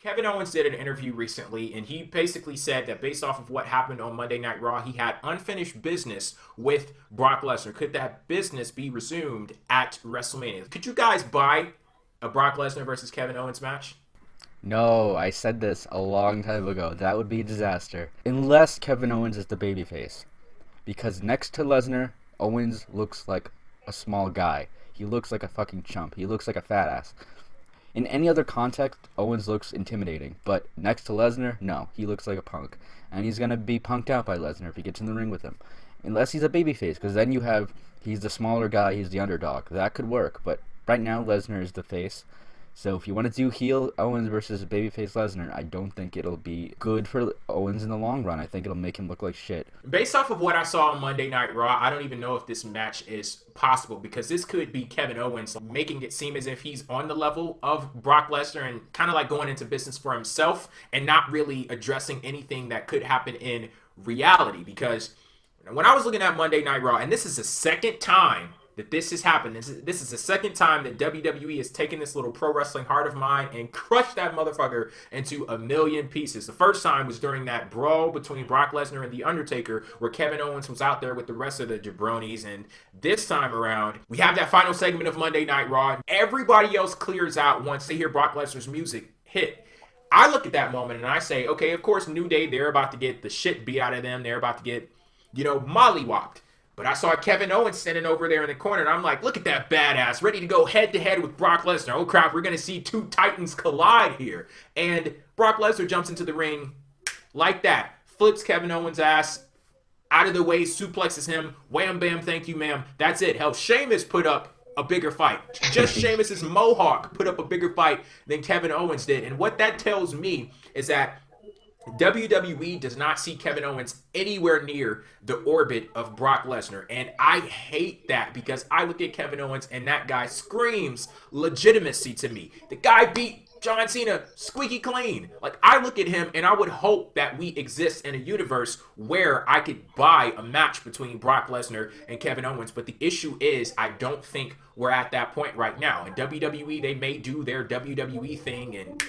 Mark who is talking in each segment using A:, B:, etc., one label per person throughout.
A: Kevin Owens did an interview recently, and he basically said that based off of what happened on Monday Night Raw, he had unfinished business with Brock Lesnar. Could that business be resumed at WrestleMania? Could you guys buy a Brock Lesnar versus Kevin Owens match?
B: No, I said this a long time ago. That would be a disaster. Unless Kevin Owens is the babyface. Because next to Lesnar, Owens looks like a small guy. He looks like a fucking chump. He looks like a fat ass. In any other context, Owens looks intimidating. But next to Lesnar, no. He looks like a punk. And he's going to be punked out by Lesnar if he gets in the ring with him. Unless he's a babyface. Because then you have, he's the smaller guy, he's the underdog. That could work. But right now, Lesnar is the face. So if you want to do heel Owens versus babyface Lesnar, I don't think it'll be good for Owens in the long run. I think it'll make him look like shit.
A: Based off of what I saw on Monday Night Raw, I don't even know if this match is possible because this could be Kevin Owens making it seem as if he's on the level of Brock Lesnar and kind of like going into business for himself and not really addressing anything that could happen in reality. Because when I was looking at Monday Night Raw, and this is the second time that this has happened. This is the second time that WWE has taken this little pro wrestling heart of mine and crushed that motherfucker into a million pieces. The first time was during that brawl between Brock Lesnar and The Undertaker where Kevin Owens was out there with the rest of the jabronis. And this time around, we have that final segment of Monday Night Raw. And everybody else clears out once they hear Brock Lesnar's music hit. I look at that moment and I say, okay, of course, New Day, they're about to get the shit beat out of them. They're about to get, mollywopped. But I saw Kevin Owens standing over there in the corner, and I'm like, look at that badass, ready to go head-to-head with Brock Lesnar. Oh, crap, we're going to see two titans collide here. And Brock Lesnar jumps into the ring like that, flips Kevin Owens' ass out of the way, suplexes him, wham, bam, thank you, ma'am. That's it. Hell, Sheamus put up a bigger fight. Just Sheamus's mohawk put up a bigger fight than Kevin Owens did. And what that tells me is that WWE does not see Kevin Owens anywhere near the orbit of Brock Lesnar. And I hate that because I look at Kevin Owens and that guy screams legitimacy to me. The guy beat John Cena squeaky clean. Like, I look at him and I would hope that we exist in a universe where I could buy a match between Brock Lesnar and Kevin Owens. But the issue is I don't think we're at that point right now. In WWE, they may do their WWE thing and,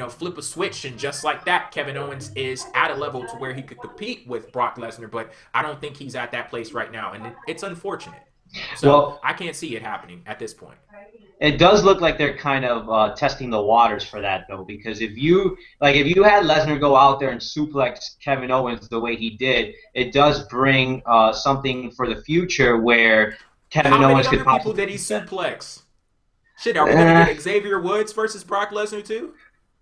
A: flip a switch. And just like that, Kevin Owens is at a level to where he could compete with Brock Lesnar. But I don't think he's at that place right now. And it's unfortunate. So I can't see it happening at this point.
C: It does look like they're kind of testing the waters for that, though, because if you had Lesnar go out there and suplex Kevin Owens the way he did, it does bring something for the future where Kevin Owens could
A: possibly. How many other people did he suplex? Shit, are we going to get Xavier Woods versus Brock Lesnar too?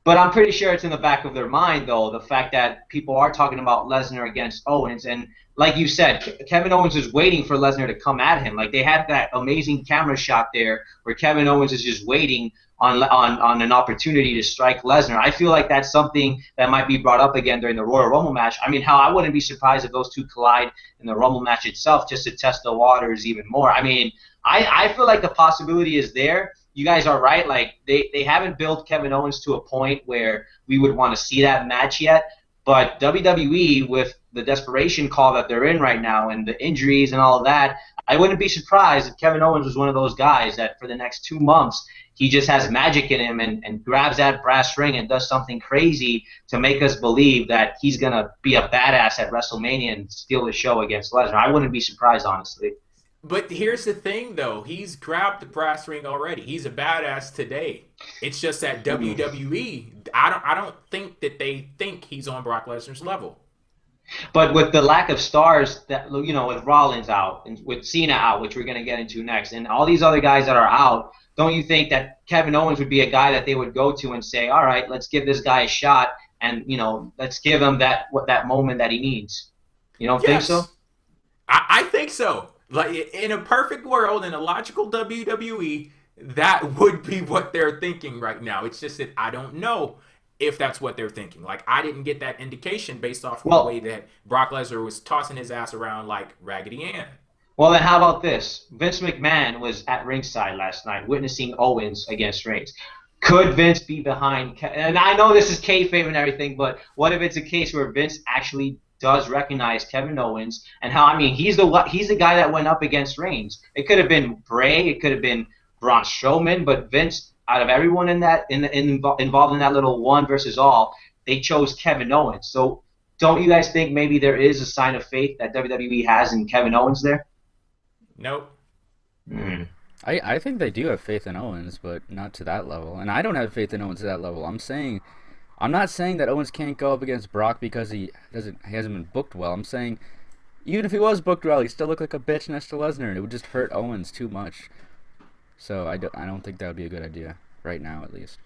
C: But I'm pretty sure it's in the back of their mind, though, the fact that people are talking about Lesnar against Owens. And like you said, Kevin Owens is waiting for Lesnar to come at him. Like, they had that amazing camera shot there where Kevin Owens is just waiting on an opportunity to strike Lesnar. I feel like that's something that might be brought up again during the Royal Rumble match. I mean, I wouldn't be surprised if those two collide in the Rumble match itself just to test the waters even more. I mean, I feel like the possibility is there. You guys are right. Like, they haven't built Kevin Owens to a point where we would want to see that match yet. But WWE, with the desperation call that they're in right now and the injuries and all of that, I wouldn't be surprised if Kevin Owens was one of those guys that for the next 2 months, he just has magic in him and grabs that brass ring and does something crazy to make us believe that he's going to be a badass at WrestleMania and steal the show against Lesnar. I wouldn't be surprised, honestly.
A: But here's the thing, though. He's grabbed the brass ring already. He's a badass today. It's just that WWE, I don't think that they think he's on Brock Lesnar's level.
C: But with the lack of stars, that with Rollins out and with Cena out, which we're going to get into next, and all these other guys that are out, don't you think that Kevin Owens would be a guy that they would go to and say, all right, let's give this guy a shot and, let's give him that moment that he needs? You don't think so?
A: I think so. Like, in a perfect world, in a logical WWE, that would be what they're thinking right now. It's just that I don't know if that's what they're thinking. Like, I didn't get that indication based off of the way that Brock Lesnar was tossing his ass around like Raggedy Ann.
C: Well, then how about this? Vince McMahon was at ringside last night witnessing Owens against Reigns. Could Vince be behind? And I know this is kayfabe and everything, but what if it's a case where Vince actually does recognize Kevin Owens and he's the guy that went up against Reigns. It could have been Bray, it could have been Braun Strowman, but Vince, out of everyone involved in that little one versus all, they chose Kevin Owens. So don't you guys think maybe there is a sign of faith that WWE has in Kevin Owens there?
A: Nope.
C: Mm.
B: I think they do have faith in Owens, but not to that level. And I don't have faith in Owens to that level. I'm not saying that Owens can't go up against Brock because he hasn't been booked well. I'm saying even if he was booked well, he still looked like a bitch next to Lesnar, and it would just hurt Owens too much. So I don't think that would be a good idea right now, at least.